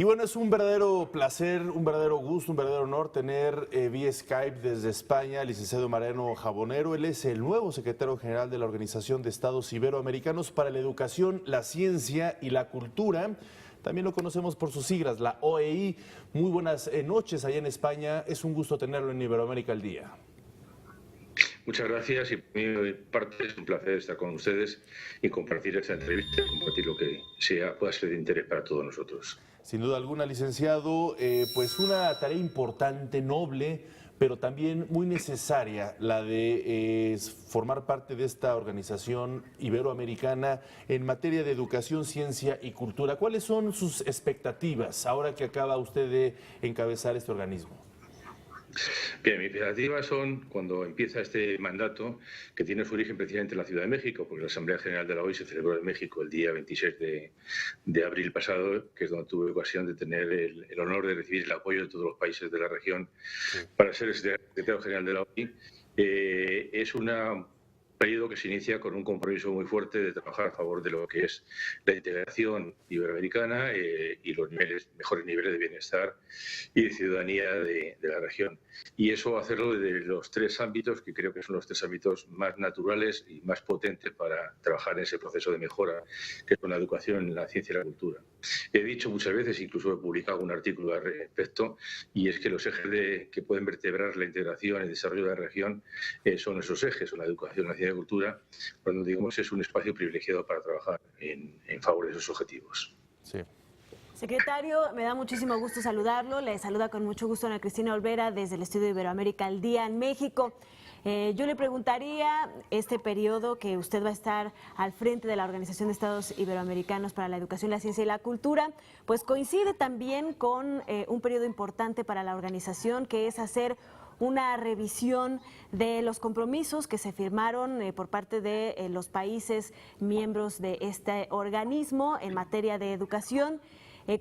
Y bueno, es un verdadero placer, un verdadero gusto, un verdadero honor tener vía Skype desde España al licenciado Mariano Jabonero. Él es el nuevo secretario general de la Organización de Estados Iberoamericanos para la Educación, la Ciencia y la Cultura. También lo conocemos por sus siglas, la OEI. Muy buenas noches allá en España. Es un gusto tenerlo en Iberoamérica al Día. Muchas gracias y por mi parte es un placer estar con ustedes y compartir esta entrevista, compartir lo que pueda ser de interés para todos nosotros. Sin duda alguna, licenciado, pues una tarea importante, noble, pero también muy necesaria, la de formar parte de esta organización iberoamericana en materia de educación, ciencia y cultura. ¿Cuáles son sus expectativas ahora que acaba usted de encabezar este organismo? Bien, mis expectativas son, cuando empieza este mandato, que tiene su origen precisamente en la Ciudad de México, porque la Asamblea General de la OEI se celebró en México el día 26 de abril pasado, que es donde tuve ocasión de tener el honor de recibir el apoyo de todos los países de la región para ser el secretario general de la OEI. Es un periodo que se inicia con un compromiso muy fuerte de trabajar a favor de lo que es la integración iberoamericana y los mejores niveles de bienestar y de ciudadanía de la región. Y eso hacerlo desde los tres ámbitos que creo que son los tres ámbitos más naturales y más potentes para trabajar en ese proceso de mejora, que son la educación, la ciencia y la cultura. He dicho muchas veces, incluso he publicado un artículo al respecto, y es que los ejes que pueden vertebrar la integración y el desarrollo de la región son esos ejes, son la educación, la ciencia y la cultura, cuando digamos es un espacio privilegiado para trabajar en favor de esos objetivos. Sí. Secretario, me da muchísimo gusto saludarlo. Le saluda con mucho gusto Ana Cristina Olvera desde el Estudio Iberoamérica al Día en México. Yo le preguntaría, este periodo que usted va a estar al frente de la Organización de Estados Iberoamericanos para la Educación, la Ciencia y la Cultura, pues coincide también con un periodo importante para la organización, que es hacer una revisión de los compromisos que se firmaron por parte de los países miembros de este organismo en materia de educación.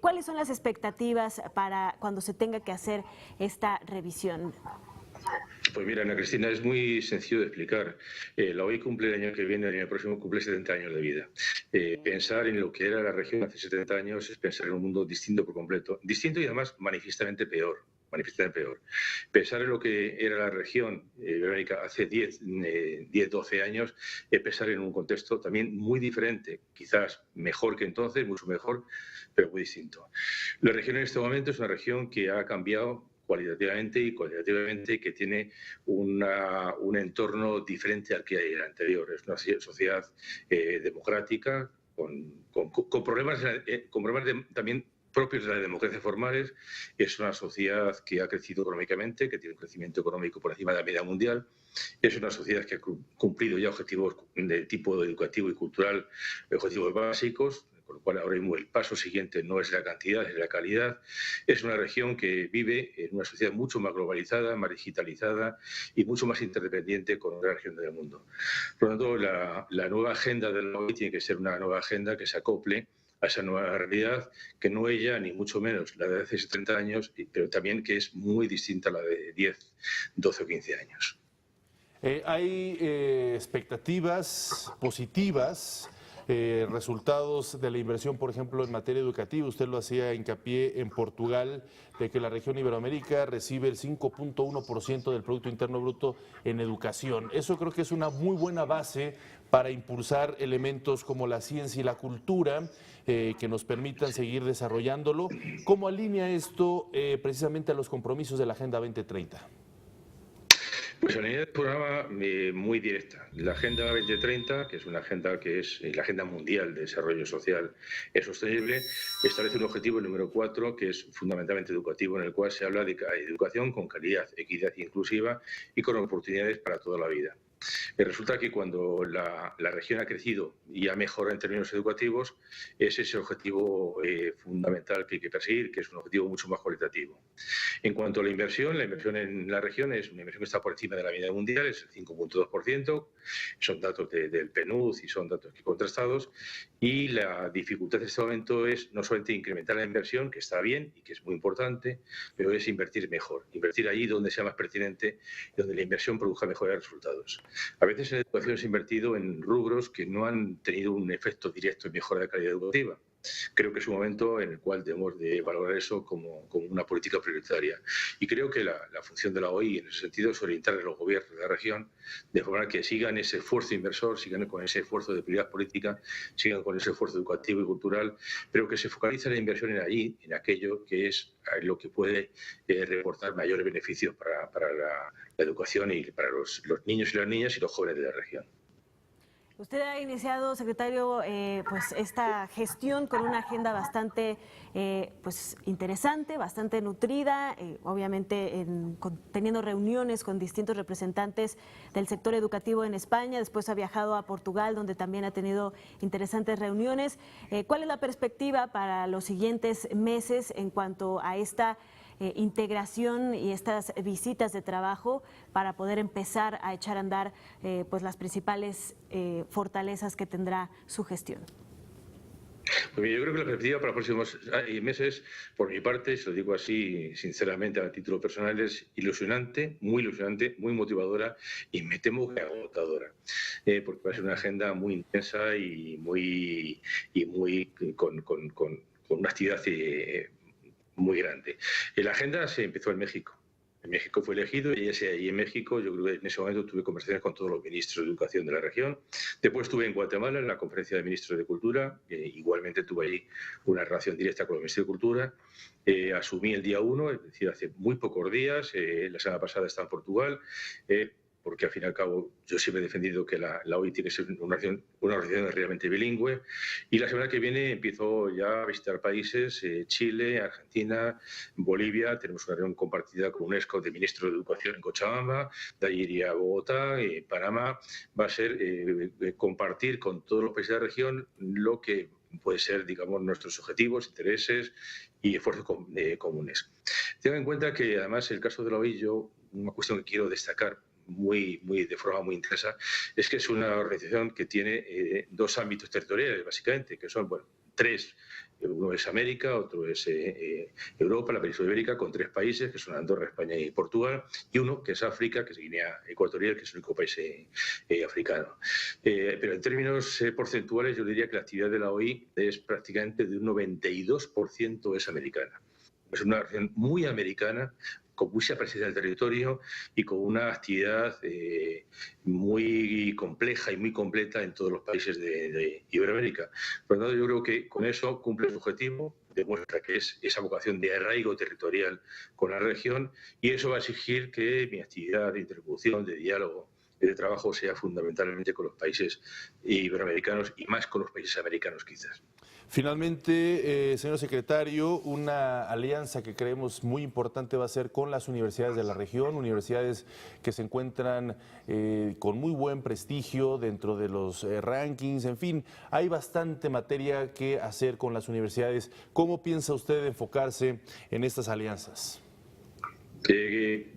¿Cuáles son las expectativas para cuando se tenga que hacer esta revisión? Pues mira, Ana Cristina, es muy sencillo de explicar. La OEI cumple el año que viene, el año próximo, cumple 70 años de vida. Pensar en lo que era la región hace 70 años es pensar en un mundo distinto por completo. Distinto y además manifiestamente peor. Pensar en lo que era la región iberoamérica hace 10, 12 años es pensar en un contexto también muy diferente, quizás mejor que entonces, mucho mejor, pero muy distinto. La región en este momento es una región que ha cambiado cualitativamente y cualitativamente, que tiene un entorno diferente al que hay en el anterior. Es una sociedad democrática, con problemas también propios de las democracias formales. Es una sociedad que ha crecido económicamente, que tiene un crecimiento económico por encima de la media mundial. Es una sociedad que ha cumplido ya objetivos de tipo educativo y cultural, objetivos básicos, con lo cual ahora mismo el paso siguiente no es la cantidad, es la calidad. Es una región que vive en una sociedad mucho más globalizada, más digitalizada y mucho más interdependiente con otras regiones del mundo. Por lo tanto, la nueva agenda de la OEI tiene que ser una nueva agenda que se acople a esa nueva realidad, que no ella, ni mucho menos la de hace 30 años, pero también que es muy distinta a la de 10, 12 o 15 años. Hay expectativas positivas, resultados de la inversión, por ejemplo, en materia educativa. Usted lo hacía hincapié en Portugal, de que la región Iberoamérica recibe el 5.1% del Producto Interno Bruto en educación. Eso creo que es una muy buena base para impulsar elementos como la ciencia y la cultura, que nos permitan seguir desarrollándolo. ¿Cómo alinea esto precisamente a los compromisos de la Agenda 2030? Pues la línea del programa muy directa. La Agenda 2030, que es una agenda que es la Agenda Mundial de Desarrollo Social Sostenible, establece un objetivo, el número 4, que es fundamentalmente educativo, en el cual se habla de educación con calidad, equidad inclusiva y con oportunidades para toda la vida. Resulta que cuando la región ha crecido y ha mejorado en términos educativos, es ese objetivo fundamental que hay que perseguir, que es un objetivo mucho más cualitativo. En cuanto a la inversión en la región es una inversión que está por encima de la media mundial, es el 5.2%, son datos del PNUD y son datos contrastados, y la dificultad en este momento es no solamente incrementar la inversión, que está bien y que es muy importante, pero es invertir mejor, invertir allí donde sea más pertinente y donde la inversión produzca mejores resultados. A veces en educación se ha invertido en rubros que no han tenido un efecto directo en mejora de calidad educativa. Creo que es un momento en el cual debemos de valorar eso como una política prioritaria. Y creo que la función de la OI en ese sentido es orientar a los gobiernos de la región de forma que sigan ese esfuerzo inversor, sigan con ese esfuerzo de prioridad política, sigan con ese esfuerzo educativo y cultural, pero que se focalice la inversión en allí, en aquello que es lo que puede reportar mayores beneficios para la educación y para los niños y las niñas y los jóvenes de la región. Usted ha iniciado, secretario, pues esta gestión con una agenda bastante pues interesante, bastante nutrida, obviamente teniendo reuniones con distintos representantes del sector educativo en España. Después ha viajado a Portugal, donde también ha tenido interesantes reuniones. ¿Cuál es la perspectiva para los siguientes meses en cuanto a esta integración y estas visitas de trabajo para poder empezar a echar a andar pues las principales fortalezas que tendrá su gestión? Pues yo creo que la perspectiva para los próximos meses, por mi parte, se lo digo así sinceramente a título personal, es ilusionante, muy motivadora y me temo que agotadora, porque va a ser una agenda muy intensa y muy con una actividad muy grande. La agenda se empezó en México. En México fue elegido y en México yo creo que en ese momento tuve conversaciones con todos los ministros de educación de la región. Después estuve en Guatemala en la conferencia de ministros de Cultura, igualmente tuve ahí una relación directa con el Ministerio de Cultura. Asumí el día 1, es decir, hace muy pocos días, la semana pasada estaba en Portugal, porque al fin y al cabo yo siempre he defendido que la OI tiene que ser una organización realmente bilingüe, y la semana que viene empiezo ya a visitar países, Chile, Argentina, Bolivia. Tenemos una reunión compartida con UNESCO de ministros de Educación en Cochabamba, de ahí iría a Bogotá, Panamá. Va a ser compartir con todos los países de la región lo que puede ser, digamos, nuestros objetivos, intereses y esfuerzos comunes. Tengan en cuenta que además el caso de la OI, una cuestión que quiero destacar de forma muy intensa, es que es una organización que tiene dos ámbitos territoriales, básicamente, que son, bueno, tres. Uno es América, otro es Europa, la península ibérica, con 3 países, que son Andorra, España y Portugal, y uno que es África, que es Guinea Ecuatorial, que es el único país africano. Pero en términos porcentuales, yo diría que la actividad de la OI es prácticamente de un 92% es americana. Es una organización muy americana, con mucha presencia del territorio y con una actividad muy compleja y muy completa en todos los países de Iberoamérica. Por lo tanto, yo creo que con eso cumple su objetivo, demuestra que es esa vocación de arraigo territorial con la región, y eso va a exigir que mi actividad de interlocución, de diálogo, de trabajo sea fundamentalmente con los países iberoamericanos y más con los países americanos quizás. Finalmente, señor secretario, una alianza que creemos muy importante va a ser con las universidades de la región, universidades que se encuentran con muy buen prestigio dentro de los rankings. En fin, hay bastante materia que hacer con las universidades. ¿Cómo piensa usted enfocarse en estas alianzas?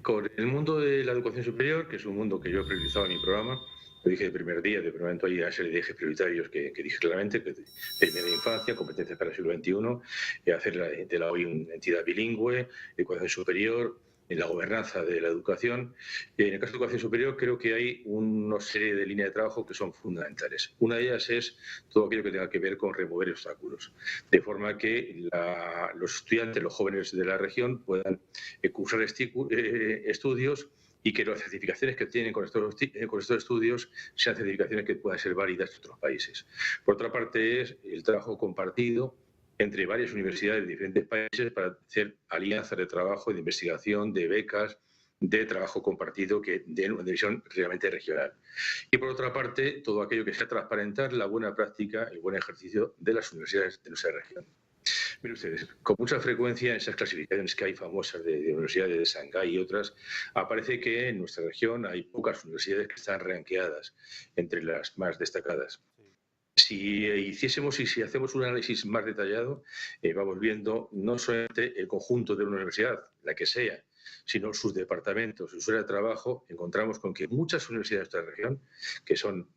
Con el mundo de la educación superior, que es un mundo que yo he priorizado en mi programa, lo dije el primer día, de primer momento hay una serie de ejes prioritarios que dije claramente, que primera infancia, competencias para el siglo XXI, hacer de la OI una entidad bilingüe, educación superior, en la gobernanza de la educación. En el caso de educación superior creo que hay una serie de líneas de trabajo que son fundamentales. Una de ellas es todo aquello que tenga que ver con remover obstáculos, de forma que los estudiantes, los jóvenes de la región puedan cursar estudios y que las certificaciones que tienen con estos estudios sean certificaciones que puedan ser válidas en otros países. Por otra parte, es el trabajo compartido entre varias universidades de diferentes países para hacer alianzas de trabajo, de investigación, de becas, de trabajo compartido que den una visión realmente regional. Y por otra parte, todo aquello que sea transparentar la buena práctica, el buen ejercicio de las universidades de nuestra región. Miren ustedes, con mucha frecuencia en esas clasificaciones que hay famosas de universidades de Shanghái y otras, aparece que en nuestra región hay pocas universidades que están ranqueadas entre las más destacadas. Si hiciésemos y si hacemos un análisis más detallado, vamos viendo no solamente el conjunto de una universidad, la que sea, sino sus departamentos, su área de trabajo. Encontramos con que muchas universidades de nuestra región, que son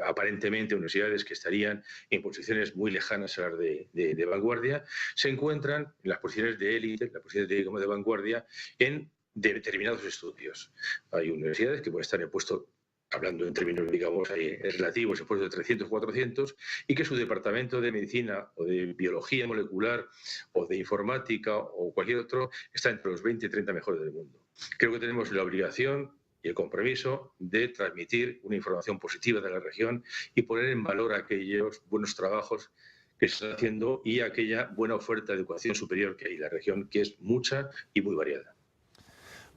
aparentemente universidades que estarían en posiciones muy lejanas a las de vanguardia, se encuentran en las posiciones de élite, las posiciones de vanguardia en determinados estudios. Hay universidades que pueden estar en el puesto hablando en términos, digamos, relativos, esfuerzos de 300 o 400, y que su departamento de medicina o de biología molecular o de informática o cualquier otro está entre los 20 y 30 mejores del mundo. Creo que tenemos la obligación y el compromiso de transmitir una información positiva de la región y poner en valor aquellos buenos trabajos que se están haciendo y aquella buena oferta de educación superior que hay en la región, que es mucha y muy variada.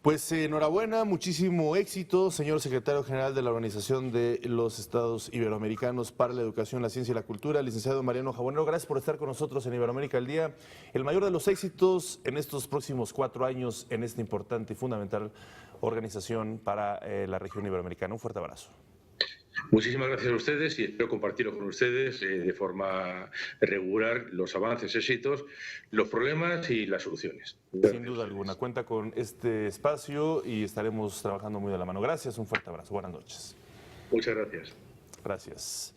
Pues enhorabuena, muchísimo éxito, señor secretario general de la Organización de los Estados Iberoamericanos para la Educación, la Ciencia y la Cultura, licenciado Mariano Jabonero. Gracias por estar con nosotros en Iberoamérica al Día. El mayor de los éxitos en estos próximos 4 años en esta importante y fundamental organización para la región iberoamericana. Un fuerte abrazo. Muchísimas gracias a ustedes y espero compartirlo con ustedes de forma regular los avances, éxitos, los problemas y las soluciones. Sin duda alguna, cuenta con este espacio y estaremos trabajando muy de la mano. Gracias, un fuerte abrazo. Buenas noches. Muchas gracias. Gracias.